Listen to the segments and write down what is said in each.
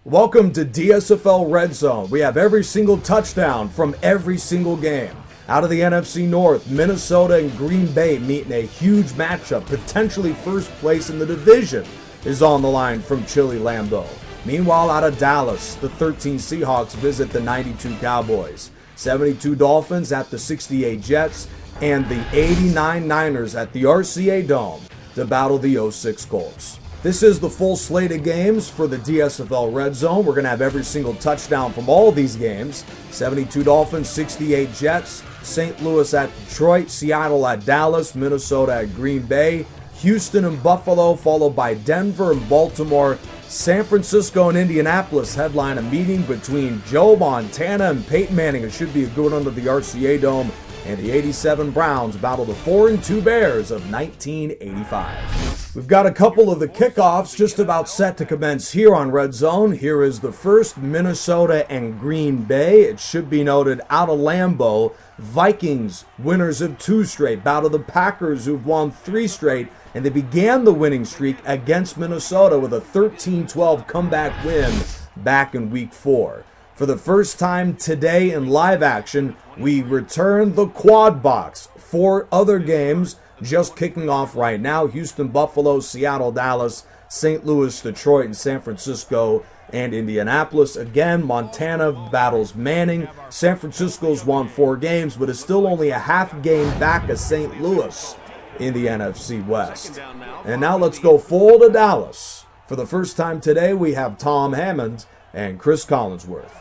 Welcome to DSFL Red Zone. We have every single touchdown from every single game. Out of the NFC North, Minnesota and Green Bay meet in a huge matchup. Potentially first place in the division is on the line from Chili Lambeau. Meanwhile, out of Dallas, the 13 Seahawks visit the 92 Cowboys. 72 Dolphins at the 68 Jets, and the 89 Niners at the RCA Dome to battle the 06 Colts. This is the full slate of games for the DSFL Red Zone. We're going to have every single touchdown from all these games. 72 Dolphins, 68 Jets, St. Louis at Detroit, Seattle at Dallas, Minnesota at Green Bay, Houston and Buffalo, followed by Denver and Baltimore. San Francisco and Indianapolis headline a meeting between Joe Montana and Peyton Manning. It should be a good one under the RCA Dome. And the 87 Browns battle the 4-2 Bears of 1985. We've got a couple of the kickoffs just about set to commence here on Red Zone. Here is the first, Minnesota and Green Bay. It should be noted, out of Lambeau, Vikings, winners of 2 straight, battle the Packers, who've won 3 straight, and they began the winning streak against Minnesota with a 13-12 comeback win back in Week 4. For the first time today in live action, we return the quad box. 4 other games just kicking off right now. Houston, Buffalo, Seattle, Dallas, St. Louis, Detroit, and San Francisco and Indianapolis. Again, Montana battles Manning. San Francisco's won 4 games, but is still only a half game back of St. Louis in the NFC West. And now let's go full to Dallas. For the first time today, we have Tom Hammond and Chris Collinsworth.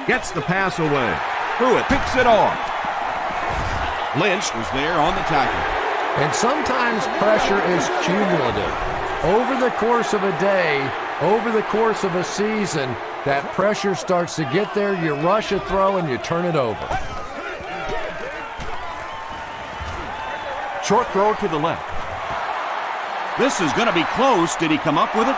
Gets the pass away. Pruitt picks it off. Lynch was there on the tackle. And sometimes pressure is cumulative. Over the course of a day, over the course of a season, that pressure starts to get there, you rush a throw and you turn it over. Short throw to the left. This is going to be close. Did he come up with it?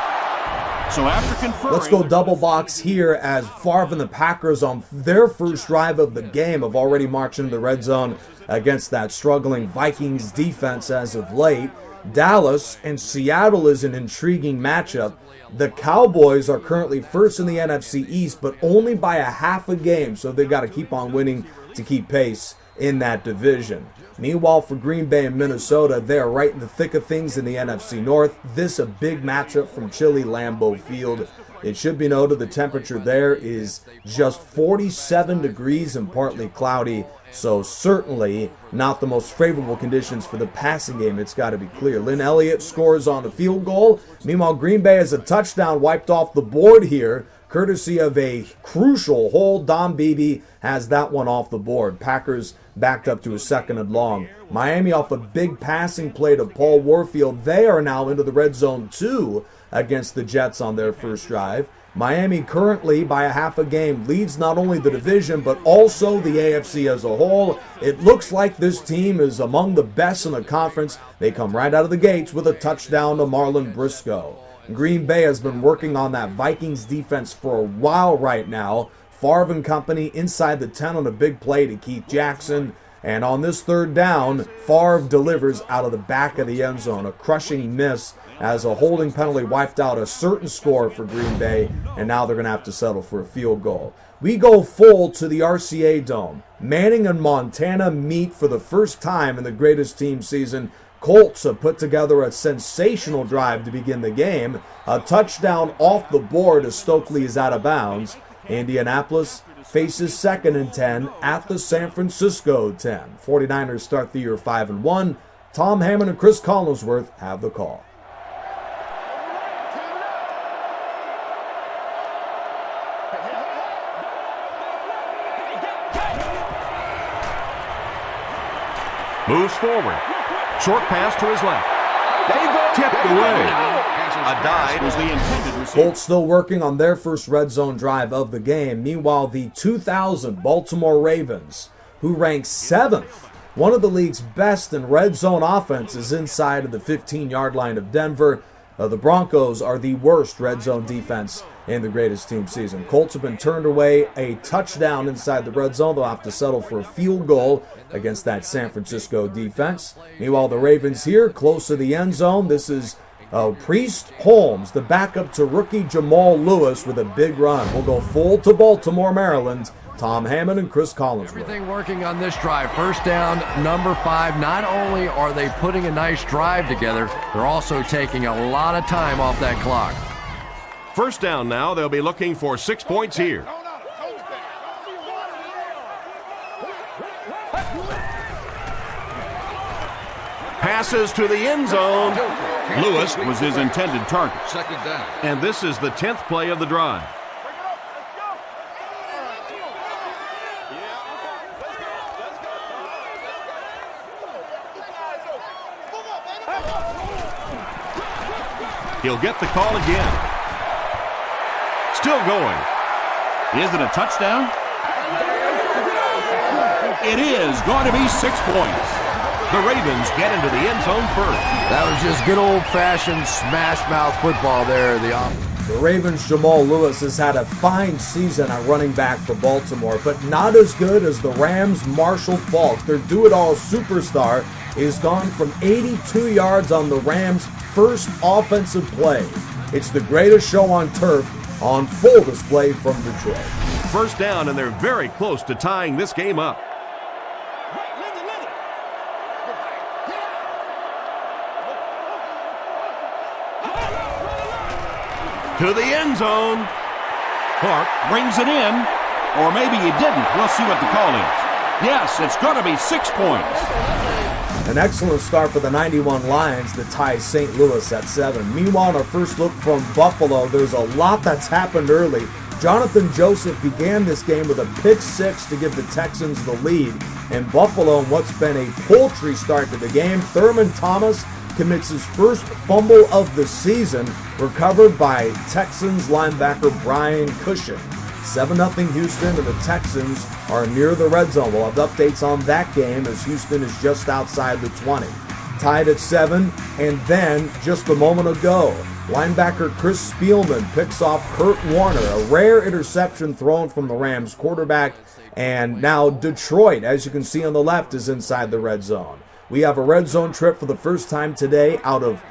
So after conferring, let's go double box here as Favre and the Packers on their first drive of the game have already marched into the red zone against that struggling Vikings defense as of late. Dallas and Seattle is an intriguing matchup. The Cowboys are currently first in the NFC East, but only by a half a game, so they've got to keep on winning to keep pace in that division. Meanwhile, for Green Bay and Minnesota, they are right in the thick of things in the NFC North. This a big matchup from Chili Lambeau Field. It should be noted the temperature there is just 47 degrees and partly cloudy, so certainly not the most favorable conditions for the passing game, it's got to be clear. Lynn Elliott scores on the field goal. Meanwhile, Green Bay has a touchdown wiped off the board here, courtesy of a crucial hold. Don Beebe has that one off the board. Packers backed up to a 2nd and long. Miami off a big passing play to Paul Warfield. They are now into the red zone 2 against the Jets on their first drive. Miami currently, by a half a game, leads not only the division but also the AFC as a whole. It looks like this team is among the best in the conference. They come right out of the gates with a touchdown to Marlon Briscoe. Green Bay has been working on that Vikings defense for a while right now. Favre and company inside the 10 on a big play to Keith Jackson. And on this 3rd down, Favre delivers out of the back of the end zone. A crushing miss as a holding penalty wiped out a certain score for Green Bay. And now they're going to have to settle for a field goal. We go full to the RCA Dome. Manning and Montana meet for the first time in the greatest team season. Colts have put together a sensational drive to begin the game. A touchdown off the board as Stokely is out of bounds. Indianapolis faces 2nd and 10 at the San Francisco 10. 49ers start the year 5-1. Tom Hammond and Chris Collinsworth have the call. Moves forward. Short pass to his left. There you go. Tipped away. A dive was the intended receiver. Colts still working on their first red zone drive of the game. Meanwhile, the 2000 Baltimore Ravens, who rank 7th, one of the league's best in red zone offenses inside of the 15-yard line of Denver. The Broncos are the worst red zone defense in the greatest team season. Colts have been turned away a touchdown inside the red zone. They'll have to settle for a field goal against that San Francisco defense. Meanwhile, the Ravens here, close to the end zone. This is Priest Holmes, the backup to rookie Jamal Lewis with a big run. We'll go full to Baltimore, Maryland. Tom Hammond and Chris Collinsworth. Everything working on this drive. First down, number 5. Not only are they putting a nice drive together, they're also taking a lot of time off that clock. First down now. They'll be looking for 6 points here. Passes to the end zone. Lewis was his intended target. Second down. And this is the 10th play of the drive. He'll get the call again. Still going. Is it a touchdown? It is going to be 6 points. The Ravens get into the end zone first. That was just good old-fashioned smash-mouth football there. The Ravens' Jamal Lewis has had a fine season at running back for Baltimore, but not as good as the Rams' Marshall Faulk. Their do-it-all superstar is gone from 82 yards on the Rams' first offensive play. It's the greatest show on turf on full display from Detroit. First down, and they're very close to tying this game up. To the end zone. Clark brings it in. Or maybe he didn't. We'll see what the call is. Yes, it's going to be 6 points. An excellent start for the 91 Lions that ties St. Louis at 7. Meanwhile, in our first look from Buffalo, there's a lot that's happened early. Jonathan Joseph began this game with a pick six to give the Texans the lead. And Buffalo, in what's been a poultry start to the game, Thurman Thomas commits his first fumble of the season, recovered by Texans linebacker Brian Cushing. 7-0 Houston, and the Texans are near the red zone. We'll have updates on that game as Houston is just outside the 20. Tied at 7, and then just a moment ago, linebacker Chris Spielman picks off Kurt Warner, a rare interception thrown from the Rams quarterback, and now Detroit, as you can see on the left, is inside the red zone. We have a red zone trip for the first time today out of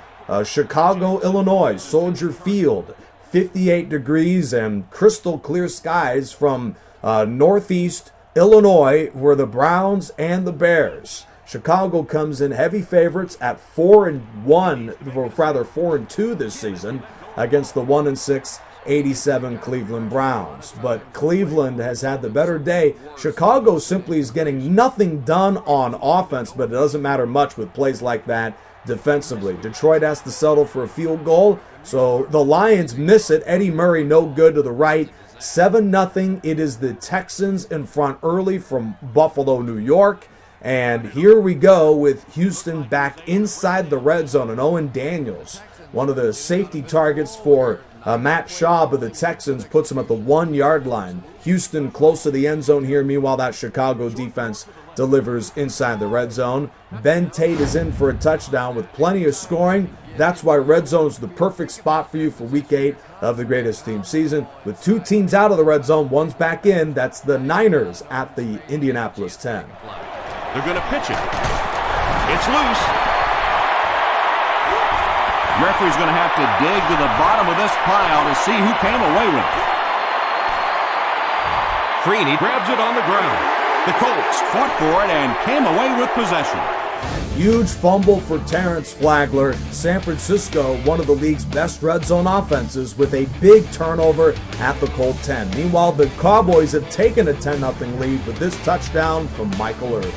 Chicago, Illinois, Soldier Field. 58 degrees and crystal clear skies from northeast Illinois, where the Browns and the Bears. Chicago comes in heavy favorites at 4-1, or rather 4-2 this season against the 1-6 87 Cleveland Browns. But Cleveland has had the better day. Chicago simply is getting nothing done on offense, but it doesn't matter much with plays like that defensively. Detroit has to settle for a field goal, so the Lions miss it. Eddie Murray no good to the right. 7-0. It is the Texans in front early from Buffalo, New York. And here we go with Houston back inside the red zone. And Owen Daniels, one of the safety targets for Matt Schaub of the Texans, puts him at the 1-yard line. Houston close to the end zone here. Meanwhile, that Chicago defense delivers inside the red zone. Ben Tate is in for a touchdown with plenty of scoring. That's why red zone is the perfect spot for you for Week 8 of the greatest team season. With two teams out of the red zone, one's back in. That's the Niners at the Indianapolis 10. They're going to pitch it. It's loose. Referee's going to have to dig to the bottom of this pile to see who came away with it. Freeney grabs it on the ground. The Colts fought for it and came away with possession. Huge fumble for Terrence Flagler. San Francisco, one of the league's best red zone offenses, with a big turnover at the Colt 10. Meanwhile, the Cowboys have taken a 10-0 lead with this touchdown from Michael Irvin.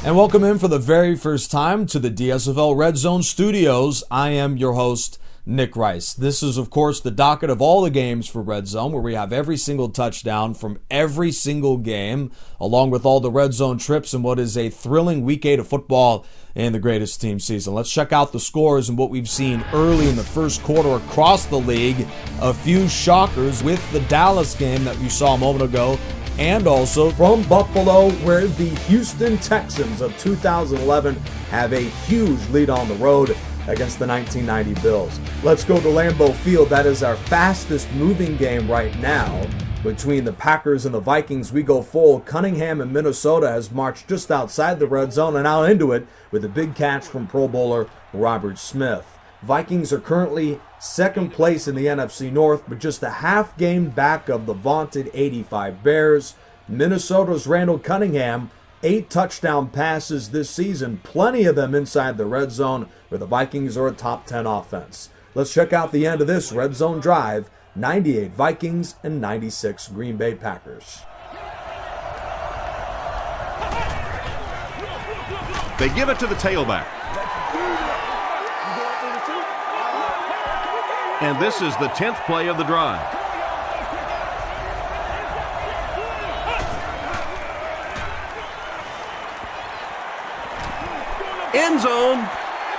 And welcome in for the very first time to the DSFL Red Zone Studios. I am your host, Nick Rice. This is, of course, the docket of all the games for Red Zone, where we have every single touchdown from every single game, along with all the Red Zone trips and what is a thrilling Week 8 of football in the greatest team season. Let's check out the scores and what we've seen early in the first quarter across the league. A few shockers with the Dallas game that we saw a moment ago, and also from Buffalo, where the Houston Texans of 2011 have a huge lead on the road. against the 1990 Bills. Let's go to Lambeau Field. That is our fastest moving game right now. Between the Packers and the Vikings, we go full. Cunningham in Minnesota has marched just outside the red zone and now into it with a big catch from Pro Bowler Robert Smith. Vikings are currently second place in the NFC North, but just a half game back of the vaunted 85 Bears. Minnesota's Randall Cunningham, 8 touchdown passes this season, plenty of them inside the red zone, where the Vikings are a top 10 offense. Let's check out the end of this red zone drive. 98 Vikings and 96 Green Bay Packers. They give it to the tailback. And this is the 10th play of the drive. End zone.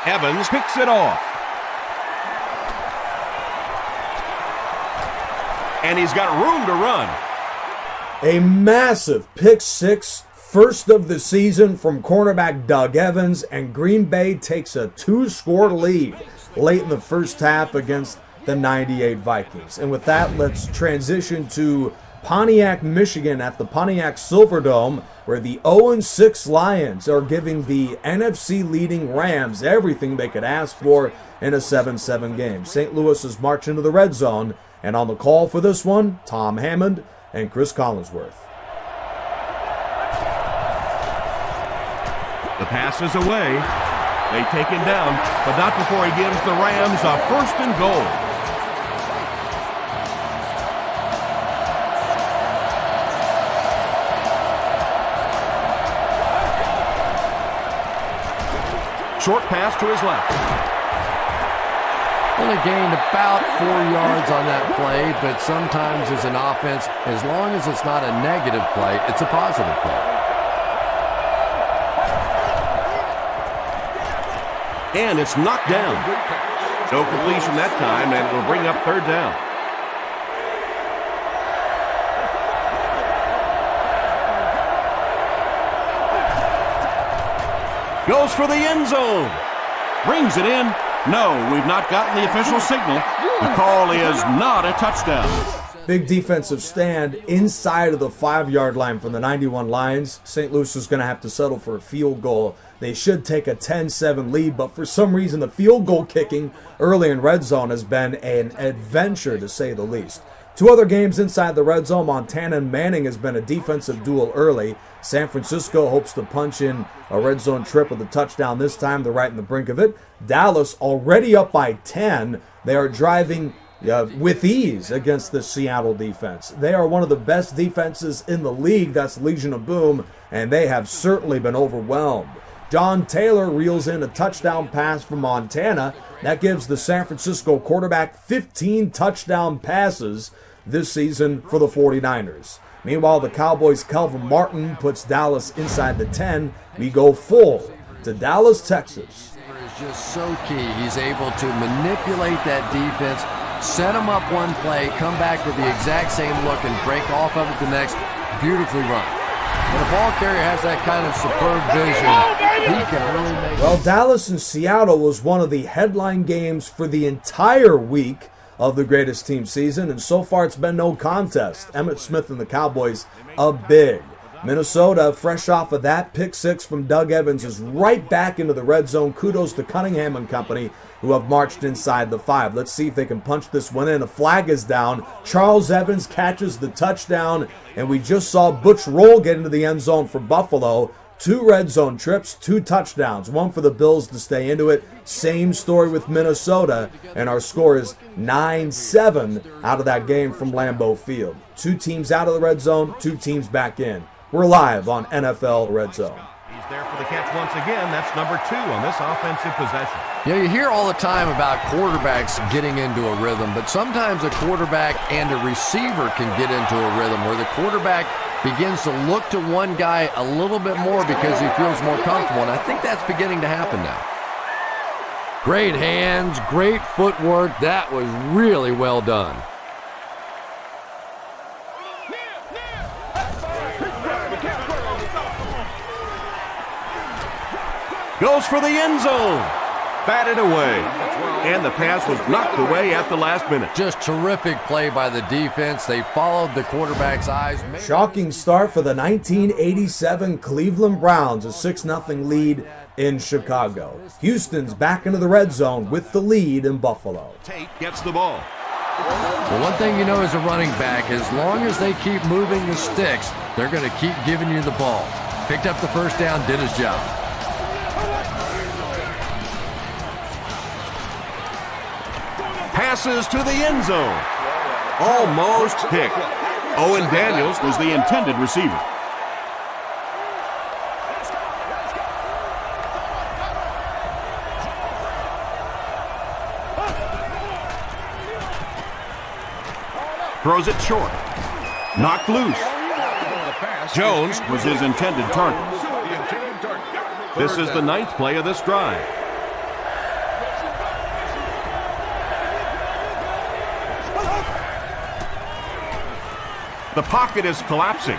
Evans picks it off. And he's got room to run. A massive pick six, first of the season from cornerback Doug Evans, and Green Bay takes a 2-score lead late in the first half against the 98 Vikings. And with that, let's transition to Pontiac, Michigan at the Pontiac Silverdome, where the 0-6 Lions are giving the NFC-leading Rams everything they could ask for in a 7-7 game. St. Louis is marching into the red zone, and on the call for this one, Tom Hammond and Chris Collinsworth. The pass is away. They take him down, but not before he gives the Rams a 1st and goal. Short pass to his left. Only gained about 4 yards on that play, but sometimes as an offense, as long as it's not a negative play, it's a positive play. And it's knocked down. No completion that time, and it'll bring up 3rd down. Goes for the end zone. Brings it in. No, we've not gotten the official signal. The call is not a touchdown. Big defensive stand inside of the 5-yard line from the 91 Lions. St. Louis is going to have to settle for a field goal. They should take a 10-7 lead, but for some reason the field goal kicking early in red zone has been an adventure, to say the least. 2 other games inside the red zone. Montana and Manning has been a defensive duel early. San Francisco hopes to punch in a red zone trip with a touchdown this time. They're right in the brink of it. Dallas already up by 10. They are driving with ease against the Seattle defense. They are one of the best defenses in the league. That's Legion of Boom, and they have certainly been overwhelmed. John Taylor reels in a touchdown pass from Montana. That gives the San Francisco quarterback 15 touchdown passes this season for the 49ers. Meanwhile, the Cowboys' Calvin Martin puts Dallas inside the 10. We go full to Dallas, Texas. Is just so key. He's able to manipulate that defense, set them up one play, come back with the exact same look, and break off of it the next. Beautifully run. When a ball carrier has that kind of superb vision, he can really make Well, Dallas and Seattle was one of the headline games for the entire week of the greatest team season, and so far it's been no contest. Emmitt Smith and the Cowboys up big. Minnesota, fresh off of that pick six from Doug Evans, is right back into the red zone. Kudos to Cunningham and company, who have marched inside the 5. Let's see if they can punch this one in. A flag is down. Charles Evans catches the touchdown, and we just saw Butch Roll get into the end zone for Buffalo. 2 red zone trips, 2 touchdowns, 1 for the Bills to stay into it. Same story with Minnesota, and our score is 9-7 out of that game from Lambeau Field. 2 teams out of the red zone, 2 teams back in. We're live on NFL Red Zone. He's there for the catch once again. That's number 2 on this offensive possession. Yeah, you hear all the time about quarterbacks getting into a rhythm, but sometimes a quarterback and a receiver can get into a rhythm where the quarterback begins to look to one guy a little bit more because he feels more comfortable, and I think that's beginning to happen now. Great hands, great footwork. That was really well done. Goes for the end zone. batted away. And the pass was knocked away at the last minute. Just terrific play by the defense. They followed the quarterback's eyes. Shocking start for the 1987 Cleveland Browns, a 6-0 lead in Chicago. Houston's back into the red zone with the lead in Buffalo. Tate gets the ball. Well, one thing you know as a running back, as long as they keep moving the sticks, they're going to keep giving you the ball. Picked up the first down, did his job. Passes to the end zone. Almost picked. Owen Daniels was the intended receiver. Throws it short. Knocked loose. Jones was his intended target. This is the 9th play of this drive. The pocket is collapsing.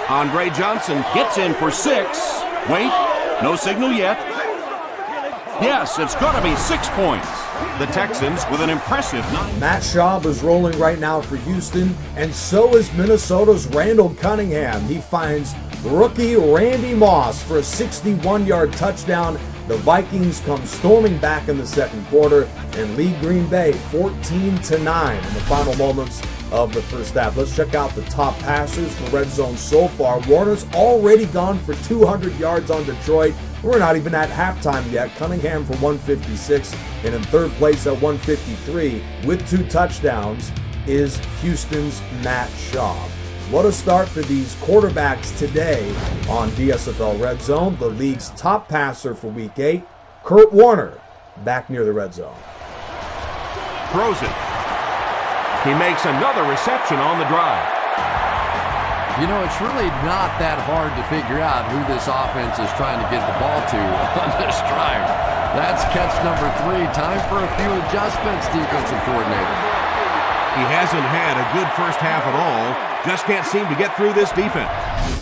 Andre Johnson gets in for 6. Wait, no signal yet. Yes, it's going to be 6 points. The Texans with an impressive 9. Matt Schaub is rolling right now for Houston, and so is Minnesota's Randall Cunningham. He finds rookie Randy Moss for a 61-yard touchdown. The Vikings come storming back in the second quarter and lead Green Bay 14-9 in the final moments of the first half. Let's check out the top passers for Red Zone so far. Warner's already gone for 200 yards on Detroit. We're not even at halftime yet. Cunningham for 156, and in third place at 153 with 2 touchdowns is Houston's Matt Schaub. What a start for these quarterbacks today on DSFL Red Zone. The league's top passer for Week 8, Kurt Warner, back near the red zone. Throws it. He makes another reception on the drive. You know, it's really not that hard to figure out who this offense is trying to get the ball to on this drive. That's catch number 3. Time for a few adjustments, defensive coordinator. He hasn't had a good first half at all. Just can't seem to get through this defense.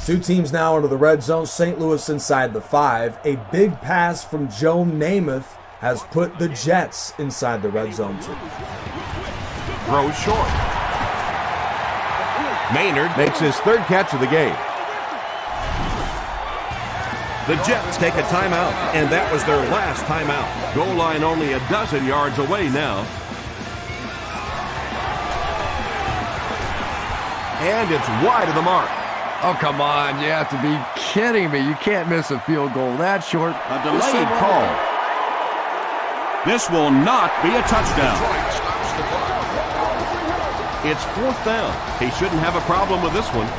2 teams now into the red zone. St. Louis inside the 5. A big pass from Joe Namath has put the Jets inside the red zone too. Throws short. Maynard makes his 3rd catch of the game. The Jets take a timeout, and that was their last timeout. Goal line only a dozen yards away now. And it's wide of the mark. Oh, come on. You have to be kidding me. You can't miss a field goal that short. A delayed call. This will not be a touchdown. It's 4th down. He shouldn't have a problem with this one.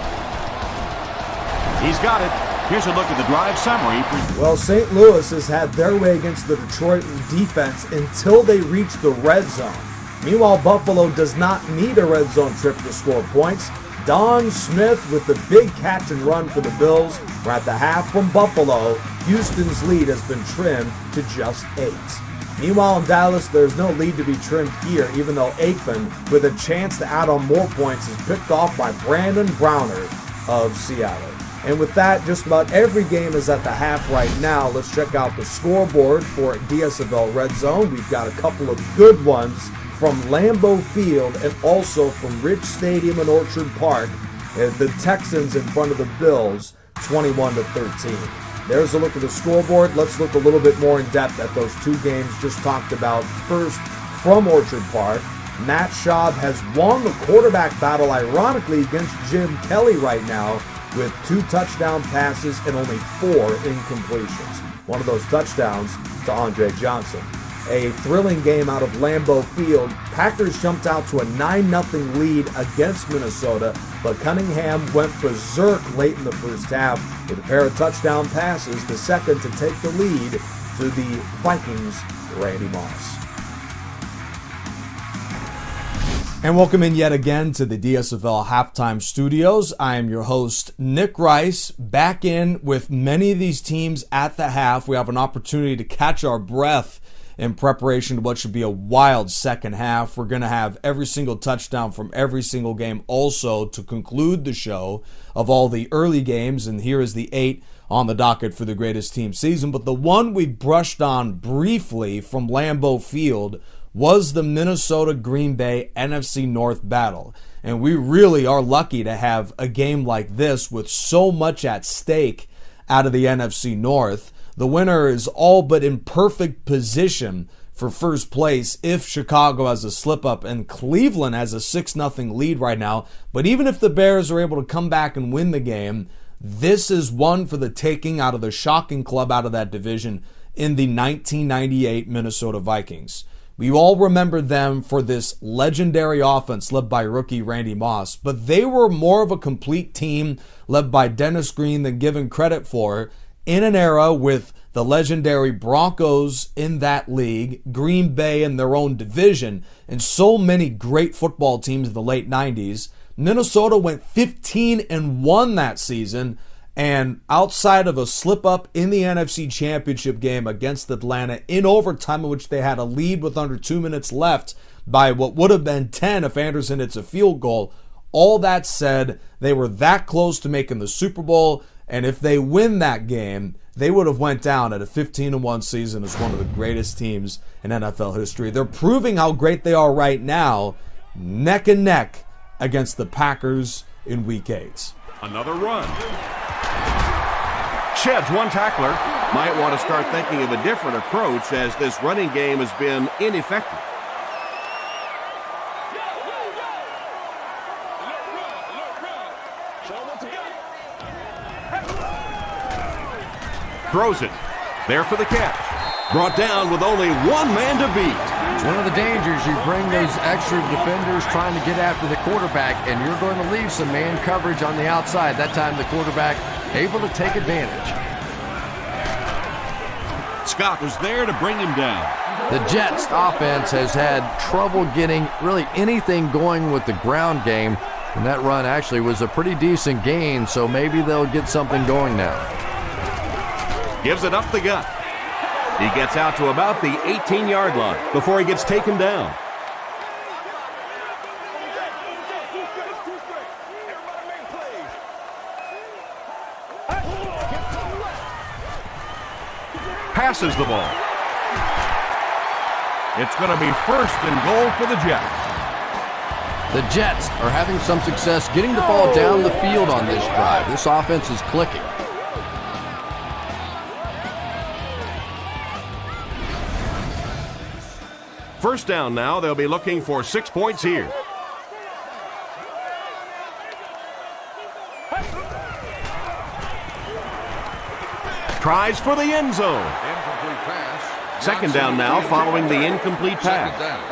He's got it. Here's a look at the drive summary. Well, St. Louis has had their way against the Detroit defense until they reach the red zone. Meanwhile, Buffalo does not need a red zone trip to score points. Don Smith with the big catch and run for the Bills. We're at the half from Buffalo. Houston's lead has been trimmed to just 8. Meanwhile, in Dallas, there's no lead to be trimmed here, even though Aikman, with a chance to add on more points, is picked off by Brandon Browner of Seattle. And with that, just about every game is at the half right now. Let's check out the scoreboard for DSFL Red Zone. We've got a couple of good ones from Lambeau Field and also from Rich Stadium in Orchard Park. The Texans in front of the Bills, 21-13. There's a look at the scoreboard. Let's look a little bit more in depth at those 2 games just talked about. First, from Orchard Park, Matt Schaub has won the quarterback battle, ironically, against Jim Kelly right now with 2 touchdown passes and only 4 incompletions. One of those touchdowns to Andre Johnson. A thrilling game out of Lambeau Field. Packers jumped out to a 9-0 lead against Minnesota, but Cunningham went berserk late in the first half with a pair of touchdown passes, the second to take the lead to the Vikings' Randy Moss. And welcome in yet again to the DSFL Halftime Studios. I am your host, Nick Rice, back in with many of these teams at the half. We have an opportunity to catch our breath in preparation to what should be a wild second half. We're going to have every single touchdown from every single game also to conclude the show of all the early games. And here is the 8 on the docket for the greatest team season, but the one we brushed on briefly from Lambeau Field was the Minnesota-Green Bay NFC North battle. And we really are lucky to have a game like this with so much at stake out of the NFC North. The winner is all but in perfect position for first place if Chicago has a slip-up, and Cleveland has a 6-0 lead right now. But even if the Bears are able to come back and win the game, this is one for the taking out of the shocking club out of that division in the 1998 Minnesota Vikings. We all remember them for this legendary offense led by rookie Randy Moss, but they were more of a complete team led by Dennis Green than given credit for in an era with the legendary Broncos in that league, Green Bay in their own division, and so many great football teams in the late 90s. Minnesota went 15-1 that season, and outside of a slip-up in the NFC Championship game against Atlanta in overtime, in which they had a lead with under 2 minutes left by what would have been 10 if Anderson hits a field goal, all that said, they were that close to making the Super Bowl, and if they win that game, they would have went down at a 15-1 season as one of the greatest teams in NFL history. They're proving how great they are right now, neck and neck against the Packers in Week 8. Another run. Sheds one tackler. Might want to start thinking of a different approach as this running game has been ineffective. Throws it. There for the catch. Brought down with only one man to beat. It's one of the dangers. You bring those extra defenders trying to get after the quarterback, and you're going to leave some man coverage on the outside. That time the quarterback able to take advantage. Scott was there to bring him down. The Jets offense has had trouble getting really anything going with the ground game, and that run actually was a pretty decent gain, so maybe they'll get something going now. Gives it up the gut. He gets out to about the 18-yard line before he gets taken down. Passes the ball. It's going to be first and goal for the Jets. The Jets are having some success getting the ball down the field on this drive. This offense is clicking. First down now. They'll be looking for 6 points here. Tries for the end zone. Incomplete pass. Second down now following the incomplete pass. Second down.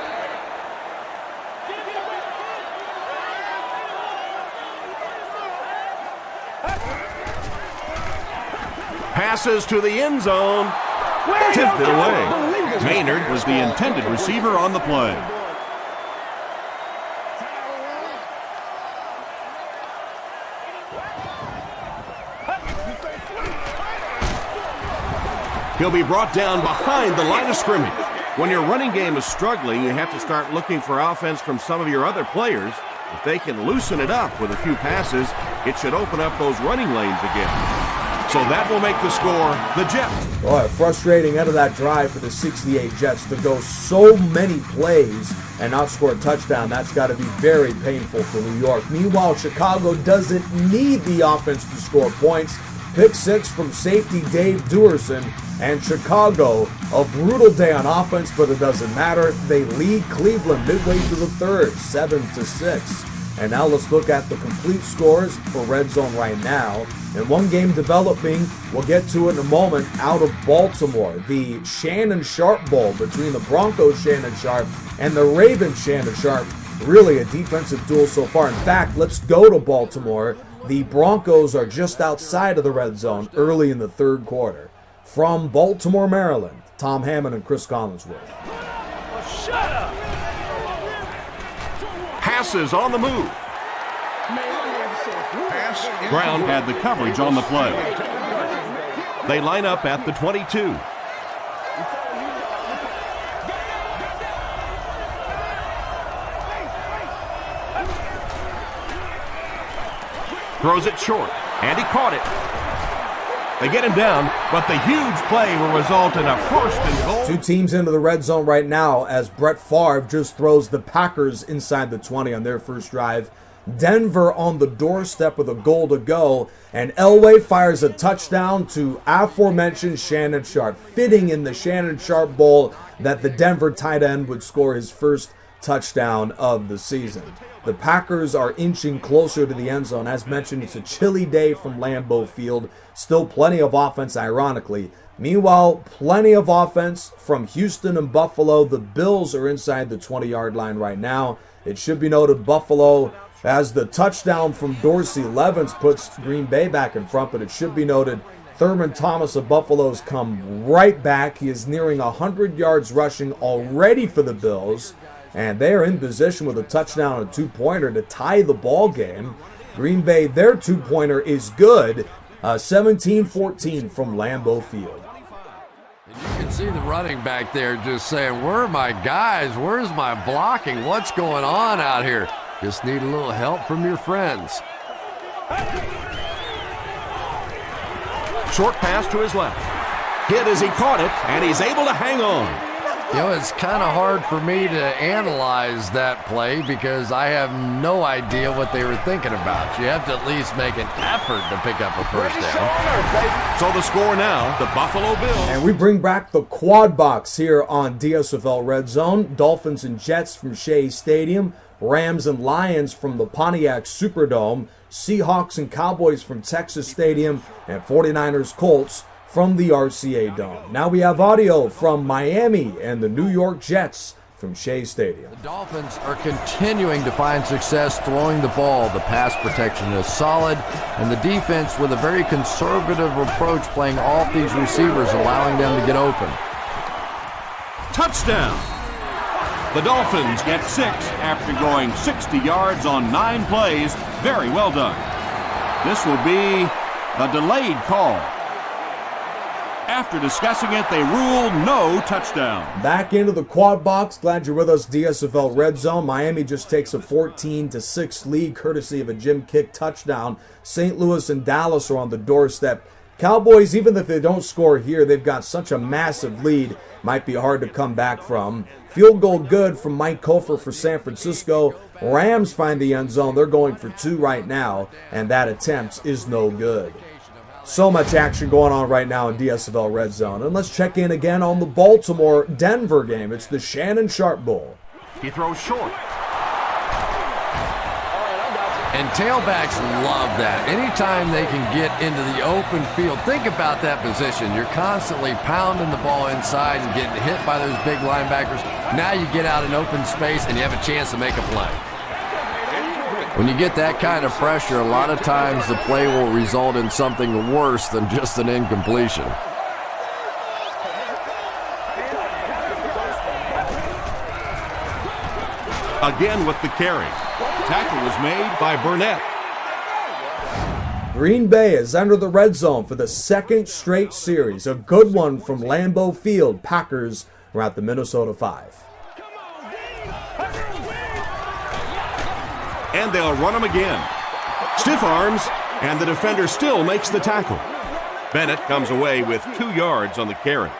Passes to the end zone. Tipped it away. Maynard was the intended receiver on the play. He'll be brought down behind the line of scrimmage. When your running game is struggling, you have to start looking for offense from some of your other players. If they can loosen it up with a few passes, it should open up those running lanes again. So that will make the score the Jets. Boy, a frustrating end of that drive for the 68 Jets to go so many plays and not score a touchdown. That's got to be very painful for New York. Meanwhile, Chicago doesn't need the offense to score points. Pick six from safety Dave Duerson, and Chicago, a brutal day on offense, but it doesn't matter. They lead Cleveland midway through the third, 7-6. And now let's look at the complete scores for Red Zone right now. And one game developing, we'll get to it in a moment, out of Baltimore. The Shannon Sharp Bowl between the Broncos' Shannon Sharp and the Ravens' Shannon Sharp. Really a defensive duel so far. In fact, let's go to Baltimore. The Broncos are just outside of the red zone early in the third quarter. From Baltimore, Maryland, Tom Hammond and Chris Collinsworth. Shut up! Passes on the move. Brown had the coverage on the play. They line up at the 22. Throws it short, and he caught it. They get him down, but the huge play will result in a first and goal. Two teams into the red zone right now as Brett Favre just throws the Packers inside the 20 on their first drive. Denver on the doorstep with a goal to go, and Elway fires a touchdown to aforementioned Shannon Sharp, fitting in the Shannon Sharp Bowl that the Denver tight end would score his first touchdown of the season. The Packers are inching closer to the end zone. As mentioned, it's a chilly day from Lambeau Field. Still plenty of offense, ironically. Meanwhile, plenty of offense from Houston and Buffalo. The Bills are inside the 20-yard line right now. It should be noted Buffalo as the touchdown from Dorsey Levens puts Green Bay back in front, but it should be noted Thurman Thomas of Buffalo's come right back. He is nearing 100 yards rushing already for the Bills, and they are in position with a touchdown and a two-pointer to tie the ball game. Green Bay, their two-pointer is good, 17-14 from Lambeau Field. And you can see the running back there just saying, where are my guys? Where's my blocking? What's going on out here? Just need a little help from your friends. Short pass to his left. Hit as he caught it, and he's able to hang on. You know, it's kind of hard for me to analyze that play because I have no idea what they were thinking about. You have to at least make an effort to pick up a first down. So the score now, the Buffalo Bills. And we bring back the quad box here on DSFL Red Zone. Dolphins and Jets from Shea Stadium. Rams and Lions from the Pontiac Superdome. Seahawks and Cowboys from Texas Stadium. And 49ers Colts from the RCA Dome. Now we have audio from Miami and the New York Jets from Shea Stadium. The Dolphins are continuing to find success throwing the ball. The pass protection is solid, and the defense with a very conservative approach playing off these receivers, allowing them to get open. Touchdown! The Dolphins get 6 after going 60 yards on 9 plays. Very well done. This will be a delayed call. After discussing it, they ruled no touchdown. Back into the quad box. Glad you're with us, DSFL Red Zone. Miami just takes a 14-6 lead courtesy of a Jim Kick touchdown. St. Louis and Dallas are on the doorstep. Cowboys, even if they don't score here, they've got such a massive lead. Might be hard to come back from. Field goal good from Mike Kofer for San Francisco. Rams find the end zone. They're going for 2 right now, and that attempt is no good. So much action going on right now in DSFL Red Zone. And let's check in again on the Baltimore-Denver game. It's the Shannon Sharp Bowl. He throws short. And tailbacks love that. Anytime they can get into the open field, think about that position. You're constantly pounding the ball inside and getting hit by those big linebackers. Now you get out in open space and you have a chance to make a play. When you get that kind of pressure, a lot of times the play will result in something worse than just an incompletion. Again with the carry. Tackle was made by Burnett. Green Bay is under the red zone for the second straight series. A good one from Lambeau Field. Packers are at the Minnesota 5. And they'll run him again. Stiff arms, and the defender still makes the tackle. Bennett comes away with 2 yards on the carry.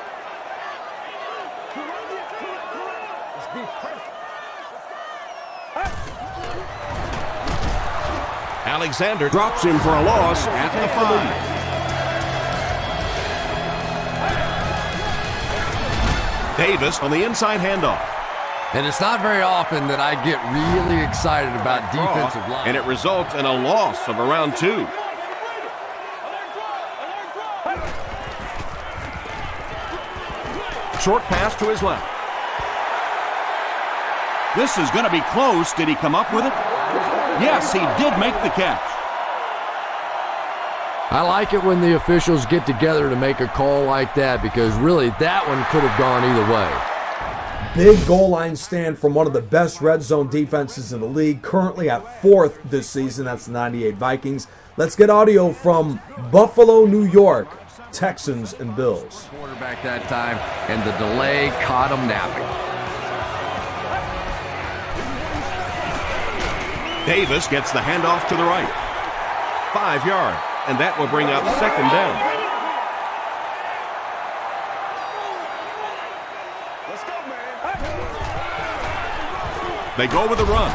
Alexander drops him for a loss at the 5. Davis on the inside handoff. And it's not very often that I get really excited about defensive line. And it results in a loss of around 2. Short pass to his left. This is going to be close. Did he come up with it? Yes, he did make the catch. I like it when the officials get together to make a call like that because really that one could have gone either way. Big goal line stand from one of the best red zone defenses in the league, currently at 4th this season. That's the 98 Vikings. Let's get audio from Buffalo, New York, Texans and Bills. Quarterback that time, and the delay caught him napping. Davis gets the handoff to the right. 5 yards, and that will bring up second down. They go with the run.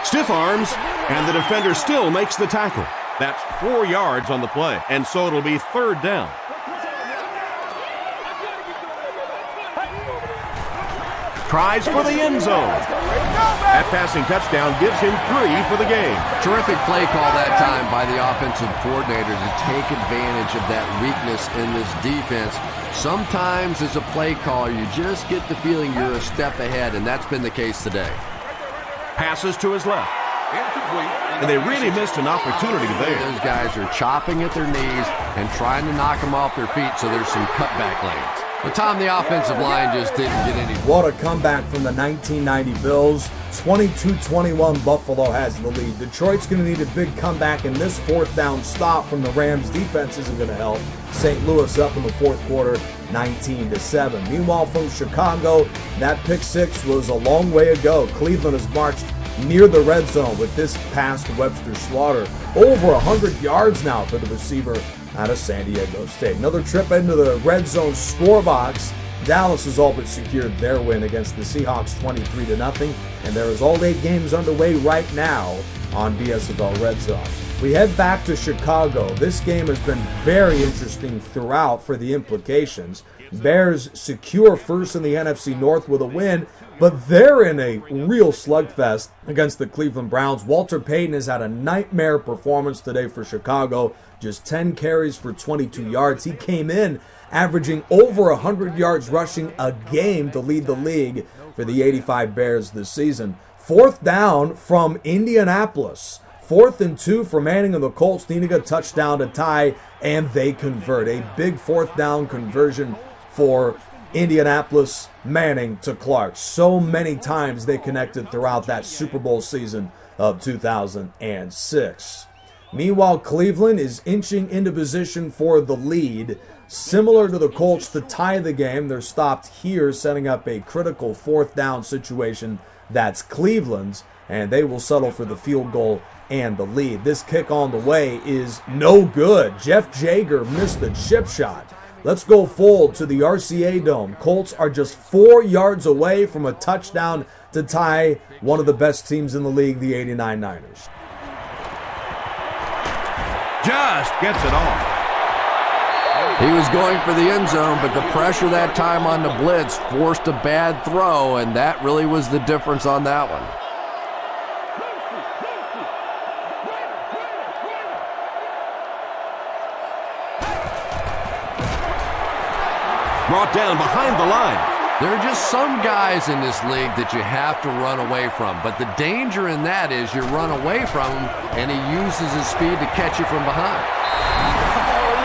Stiff arms, and the defender still makes the tackle. That's 4 yards on the play, and so it'll be third down. Tries for the end zone. That passing touchdown gives him 3 for the game. Terrific play call that time by the offensive coordinator to take advantage of that weakness in this defense. Sometimes as a play call, you just get the feeling you're a step ahead, and that's been the case today. Passes to his left. And they really missed an opportunity there. Those guys are chopping at their knees and trying to knock them off their feet, so there's some cutback lanes. But Tom, the offensive line just didn't get any. What a comeback from the 1990 Bills. 22-21 Buffalo has the lead. Detroit's going to need a big comeback, and this fourth down stop from the Rams defense isn't going to help. St. Louis up in the fourth quarter, 19-7. Meanwhile, from Chicago, that pick six was a long way ago. Cleveland has marched near the red zone with this pass to Webster Slaughter. Over 100 yards now for the receiver out of San Diego State. Another trip into the red zone score box. Dallas has all but secured their win against the Seahawks 23-0, and there is all 8 games underway right now on BSFL Red Zone. We head back to Chicago. This game has been very interesting throughout for the implications. Bears secure first in the NFC North with a win, but they're in a real slugfest against the Cleveland Browns. Walter Payton has had a nightmare performance today for Chicago. Just 10 carries for 22 yards. He came in averaging over 100 yards rushing a game to lead the league for the 85 Bears this season. Fourth down from Indianapolis. 4th and 2 for Manning and the Colts, needing a touchdown to tie, and they convert. A big fourth down conversion for Indianapolis. Manning to Clark. So many times they connected throughout that Super Bowl season of 2006. Meanwhile, Cleveland is inching into position for the lead. Similar to the Colts to tie the game, they're stopped here, setting up a critical fourth down situation. That's Cleveland's, and they will settle for the field goal and the lead. This kick on the way is no good. Jeff Jager missed the chip shot. Let's go full to the RCA Dome. Colts are just 4 yards away from a touchdown to tie one of the best teams in the league, the 89 Niners. Just gets it off. He was going for the end zone, but the pressure that time on the blitz forced a bad throw, and that really was the difference on that one. Brought down behind the line. There are just some guys in this league that you have to run away from, but the danger in that is you run away from him, and he uses his speed to catch you from behind.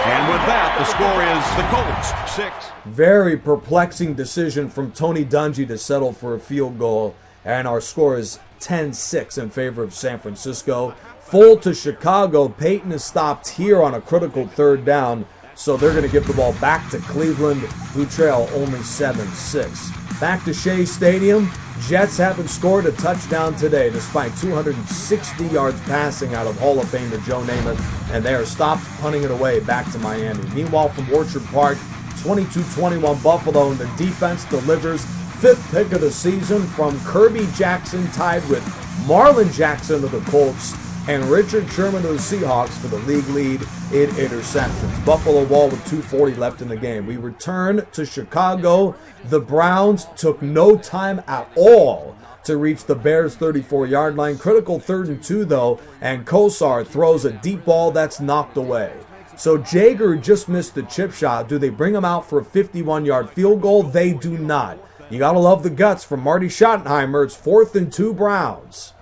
And with that, the score is the Colts 6. Very perplexing decision from Tony Dungy to settle for a field goal, and our score is 10-6 in favor of San Francisco. Full to Chicago. Peyton is stopped here on a critical third down, so they're going to give the ball back to Cleveland, who trail only 7-6. Back to Shea Stadium. Jets haven't scored a touchdown today, despite 260 yards passing out of Hall of Famer Joe Namath, and they are stopped punting it away back to Miami. Meanwhile, from Orchard Park, 22-21 Buffalo, and the defense delivers 5th pick of the season from Kirby Jackson, tied with Marlon Jackson of the Colts and Richard Sherman of the Seahawks for the league lead in interceptions. Buffalo wall with 2:40 left in the game. We return to Chicago. The Browns took no time at all to reach the Bears' 34-yard line. Critical 3rd and 2, though, and Kosar throws a deep ball that's knocked away. So Jager just missed the chip shot. Do they bring him out for a 51-yard field goal? They do not. You got to love the guts from Marty Schottenheimer. It's 4th and 2 Browns.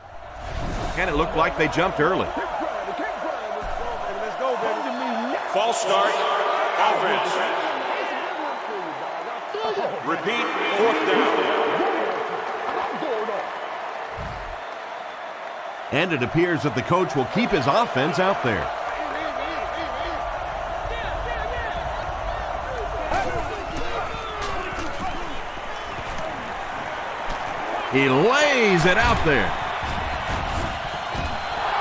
And it looked like they jumped early. False start. Offense. Repeat. 4th down. And it appears that the coach will keep his offense out there. He lays it out there.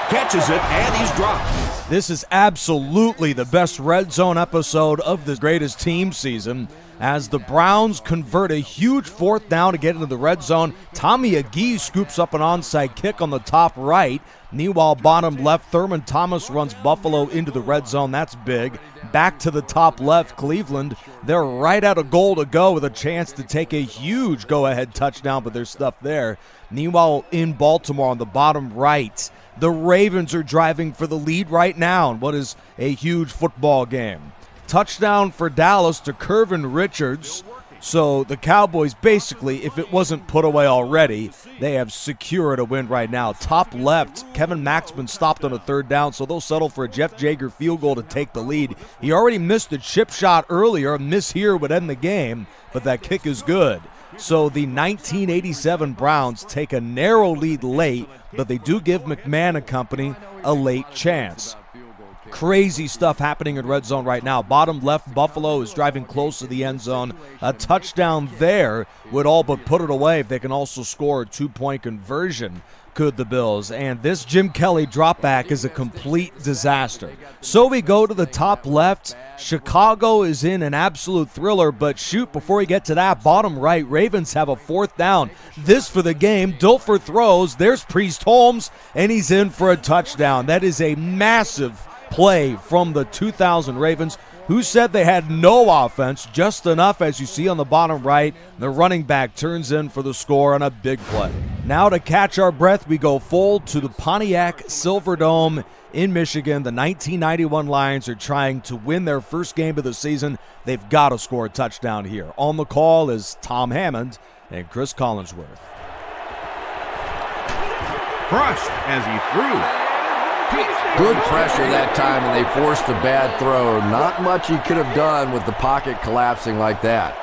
Catches it, and he's dropped. This is absolutely the best Red Zone episode of the greatest team season, as the Browns convert a huge fourth down to get into the red zone. Tommy Agee scoops up an onside kick on the top right. Meanwhile, bottom left, Thurman Thomas runs Buffalo into the red zone. That's big. Back to the top left, Cleveland. They're right at a goal to go with a chance to take a huge go-ahead touchdown, but there's stuff there. Meanwhile, in Baltimore on the bottom right, the Ravens are driving for the lead right now in what is a huge football game. Touchdown for Dallas to Curvin Richards. So the Cowboys basically, if it wasn't put away already, they have secured a win right now. Top left, Kevin Maxman stopped on a third down, so they'll settle for a Jeff Jager field goal to take the lead. He already missed a chip shot earlier. A miss here would end the game, but that kick is good. So the 1987 Browns take a narrow lead late, but they do give McMahon and company a late chance. Crazy stuff happening in red zone right now. Bottom left, Buffalo is driving close to the end zone. A touchdown there would all but put it away if they can also score a two-point conversion, could the Bills. And this Jim Kelly dropback is a complete disaster. So we go to the top left. Chicago is in an absolute thriller, but shoot, before we get to that, bottom right, Ravens have a fourth down. This for the game. Dilfer throws. There's Priest Holmes, and he's in for a touchdown. That is a massive play from the 2000 Ravens, who said they had no offense, just enough, as you see on the bottom right. The running back turns in for the score on a big play. Now to catch our breath, we go full to the Pontiac Silverdome in Michigan. The 1991 Lions are trying to win their first game of the season. They've got to score a touchdown here. On the call is Tom Hammond and Chris Collinsworth. Crushed as he threw. Good pressure that time, and they forced a bad throw. Not much he could have done with the pocket collapsing like that.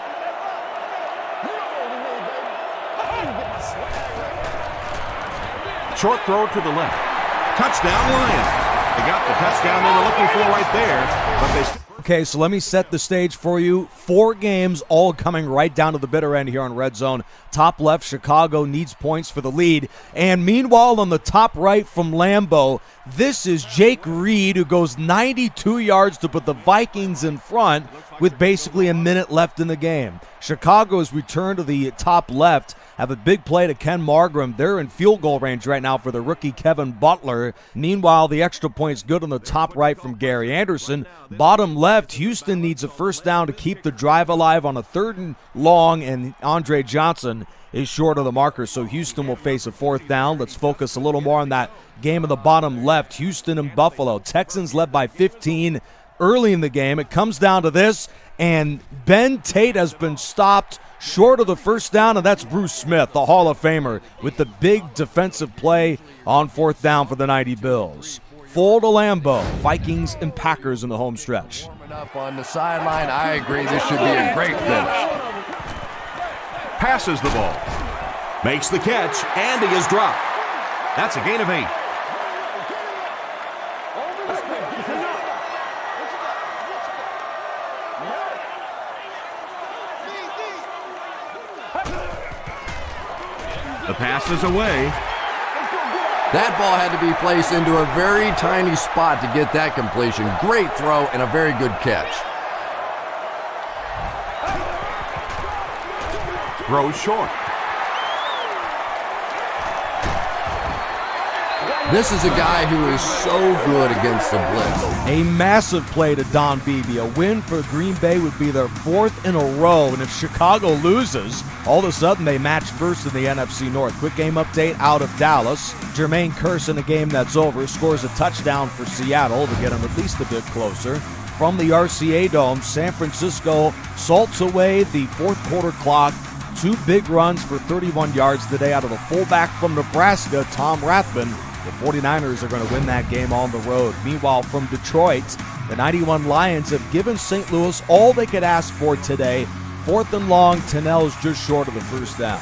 Short throw to the left. Touchdown, Lions. They got the touchdown they were looking for right there, but they... Okay, so let me set the stage for you. 4 games all coming right down to the bitter end here on Red Zone. Top left, Chicago needs points for the lead. And meanwhile, on the top right from Lambeau, this is Jake Reed, who goes 92 yards to put the Vikings in front with basically a minute left in the game. Chicago has returned to the top left, have a big play to Ken Margram. They're in field goal range right now for the rookie Kevin Butler. Meanwhile, the extra point's good on the top right from Gary Anderson. Bottom left, Houston needs a first down to keep the drive alive on a 3rd and long, and Andre Johnson is short of the marker, so Houston will face a 4th down. Let's focus a little more on that game of the bottom left, Houston and Buffalo. Texans led by 15 early in the game. It comes down to this, and Ben Tate has been stopped short of the first down, and that's Bruce Smith, the Hall of Famer, with the big defensive play on 4th down for the 90 Bills. Full to Lambeau, Vikings and Packers in the home stretch. Up on the sideline, I agree, this should be a great finish. Passes the ball. Makes the catch, and he is dropped. That's a gain of 8. The pass is away. That ball had to be placed into a very tiny spot to get that completion. Great throw and a very good catch. Throws short. This is a guy who is so good against the blitz. A massive play to Don Beebe. A win for Green Bay would be their 4th in a row, and if Chicago loses, all of a sudden they match first in the NFC North. Quick game update out of Dallas. Jermaine Kearse, in a game that's over, scores a touchdown for Seattle to get them at least a bit closer. From the RCA Dome, San Francisco salts away the 4th quarter clock. 2 big runs for 31 yards today out of the fullback from Nebraska, Tom Rathman. The 49ers are going to win that game on the road. Meanwhile, from Detroit, the 91 Lions have given St. Louis all they could ask for today. 4th and long, Tennell's just short of the first down.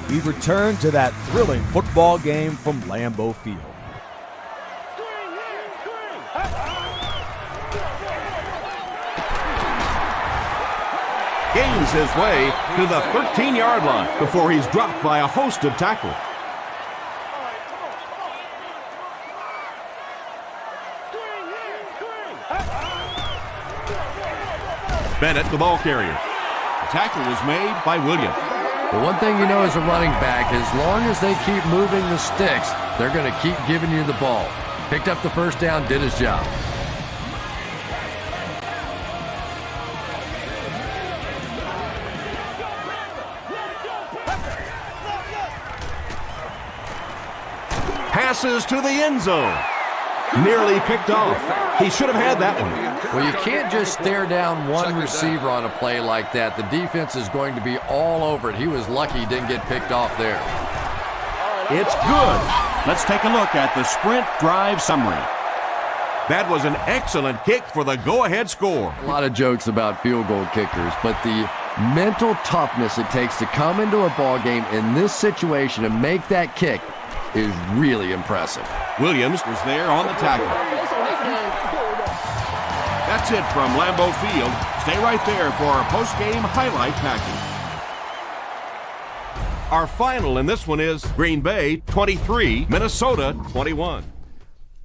We return to that thrilling football game from Lambeau Field. Gains his way to the 13-yard line before he's dropped by a host of tacklers. Bennett, the ball carrier. The tackle was made by Williams. The one thing you know as a running back, as long as they keep moving the sticks, they're going to keep giving you the ball. Picked up the first down, did his job. Passes to the end zone. Nearly picked off. He should have had that one. Well, you can't just stare down one receiver on a play like that. The defense is going to be all over it. He was lucky he didn't get picked off there. It's good. Let's take a look at the sprint drive summary. That was an excellent kick for the go-ahead score. A lot of jokes about field goal kickers, but the mental toughness it takes to come into a ball game in this situation and make that kick is really impressive. Williams was there on the tackle. That's it from Lambeau Field. Stay right there for our post-game highlight package. Our final in this one is Green Bay 23, Minnesota 21.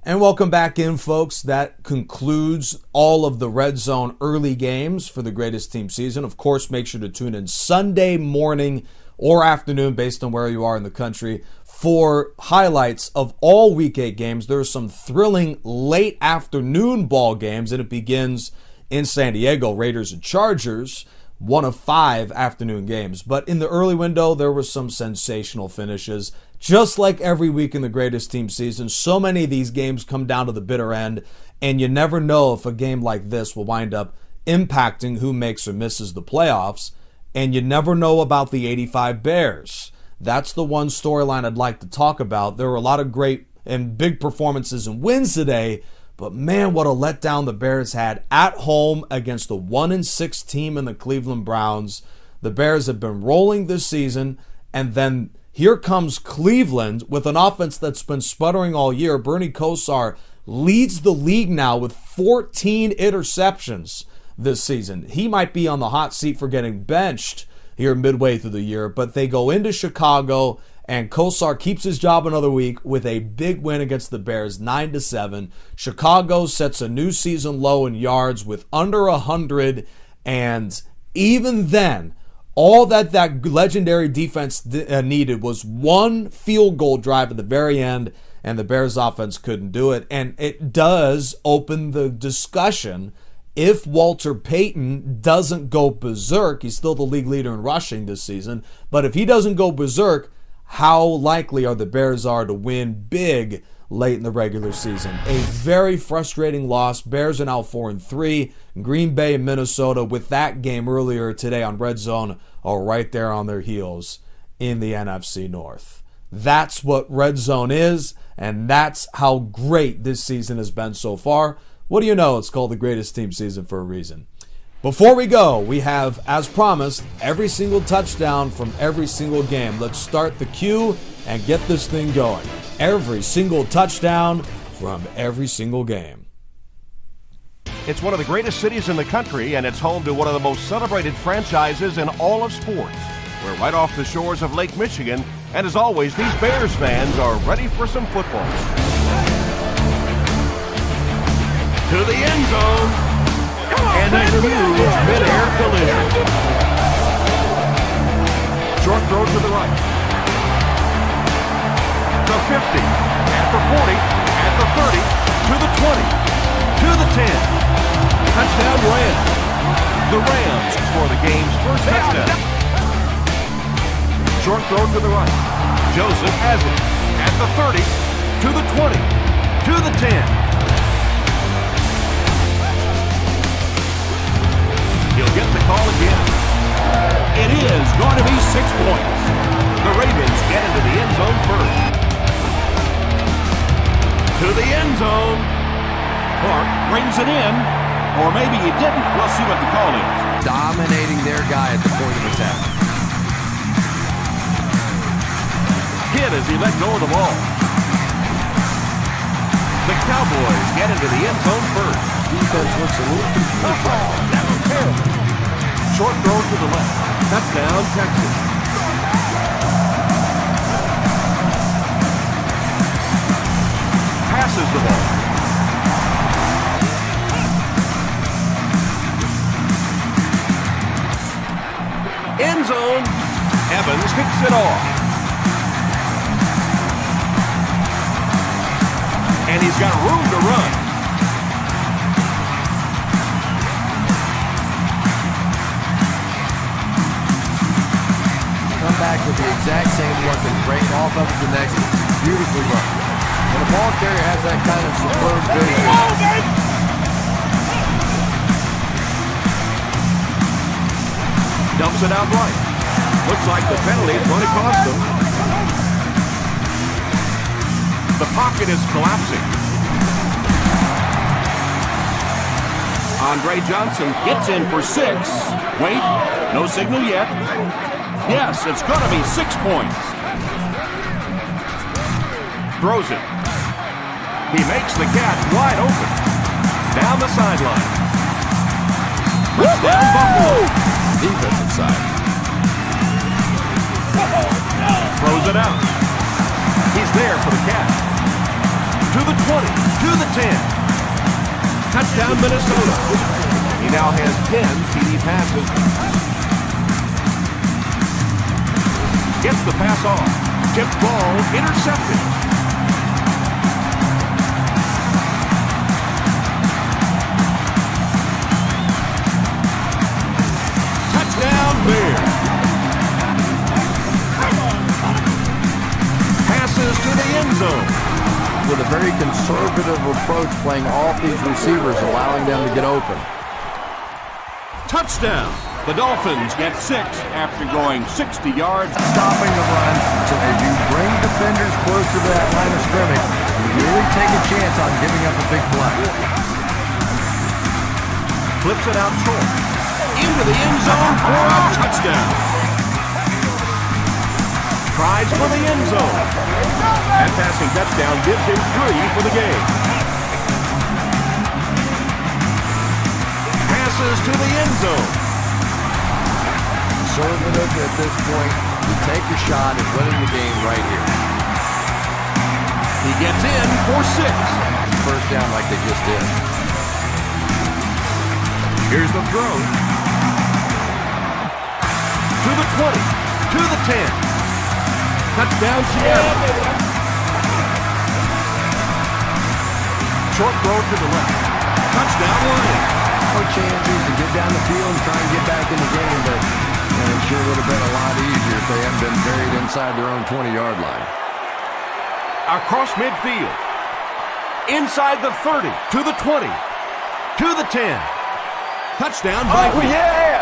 And welcome back in, folks. That concludes all of the Red Zone early games for the greatest team season. Of course, make sure to tune in Sunday morning or afternoon, based on where you are in the country, for highlights of all Week 8 games. There are some thrilling late afternoon ball games, and it begins in San Diego, Raiders and Chargers, one of 5 afternoon games. But in the early window, there were some sensational finishes. Just like every week in the greatest team season, so many of these games come down to the bitter end, and you never know if a game like this will wind up impacting who makes or misses the playoffs, and you never know about the 85 Bears. That's the one storyline I'd like to talk about. There were a lot of great and big performances and wins today, but man, what a letdown the Bears had at home against the 1-6 team in the Cleveland Browns. The Bears have been rolling this season, and then here comes Cleveland with an offense that's been sputtering all year. Bernie Kosar leads the league now with 14 interceptions this season. He might be on the hot seat for getting benched here midway through the year, but they go into Chicago, and Kosar keeps his job another week with a big win against the Bears, 9-7. Chicago sets a new season low in yards with under 100, and even then, all that legendary defense needed was one field goal drive at the very end, and the Bears offense couldn't do it. And it does open the discussion. If Walter Payton doesn't go berserk, he's still the league leader in rushing this season, but if he doesn't go berserk, how likely are the Bears to win big late in the regular season? A very frustrating loss. Bears are now 4-3. Green Bay and Minnesota, with that game earlier today on Redzone, are right there on their heels in the NFC North. That's what Redzone is, and that's how great this season has been so far. What do you know? It's called the greatest team season for a reason. Before we go, we have, as promised, every single touchdown from every single game. Let's start the queue and get this thing going. Every single touchdown from every single game. It's one of the greatest cities in the country, and it's home to one of the most celebrated franchises in all of sports. We're right off the shores of Lake Michigan, and as always, these Bears fans are ready for some football. To the end zone, and a huge mid-air collision. Short throw to the right. The 50, at the 40, at the 30, to the 20, to the 10. Touchdown Rams. The Rams score the game's first touchdown. Short throw to the right. Joseph has it at the 30, to the 20, to the 10. He'll get the call again. It is going to be 6 points. The Ravens get into the end zone first. To the end zone. Clark brings it in. Or maybe he didn't. We'll see what the call is. Dominating their guy at the point of attack. Hit as he let go of the ball. The Cowboys get into the end zone first. Defense looks a little confused. That was terrible. Short throw to the left. Touchdown, Texas. Passes the ball. End zone. Evans kicks it off. And he's got room to run. Come back with the exact same look and break off of the next. Beautifully run. When a ball carrier has that kind of superb vision. Dumps it out right. Looks like the penalty is going to cost them. The pocket is collapsing. Andre Johnson gets in for 6. Wait, no signal yet. Yes, it's going to be 6 points. Throws it. He makes the catch wide open. Down the sideline. Touchdown Buffalo. Defensive side. Throws it out. He's there for the catch. To the 20, to the 10. Touchdown Minnesota. He now has 10 TD passes. Gets the pass off. Tipped ball intercepted. Touchdown Bears. Passes to the end zone. With a very conservative approach, playing off these receivers, allowing them to get open. Touchdown. The Dolphins get 6 after going 60 yards. Stopping the run. So if you bring defenders close to that line of scrimmage, you really take a chance on giving up a big play. Flips it out short. Into the end zone for a touchdown. Tries for the end zone. That passing touchdown gives him 3 for the game. Passes to the end zone. Conservative at this point. You take a shot at winning the game right here. He gets in for 6. First down like they just did. Here's the throw. To the 20. To the 10. Touchdown Seattle. Short throw to the left. Touchdown Lions. More chances to get down the field and try and get back in the game, but it sure would have been a lot easier if they hadn't been buried inside their own 20-yard line. Across midfield. Inside the 30. To the 20. To the 10. Touchdown Vikings. Yeah!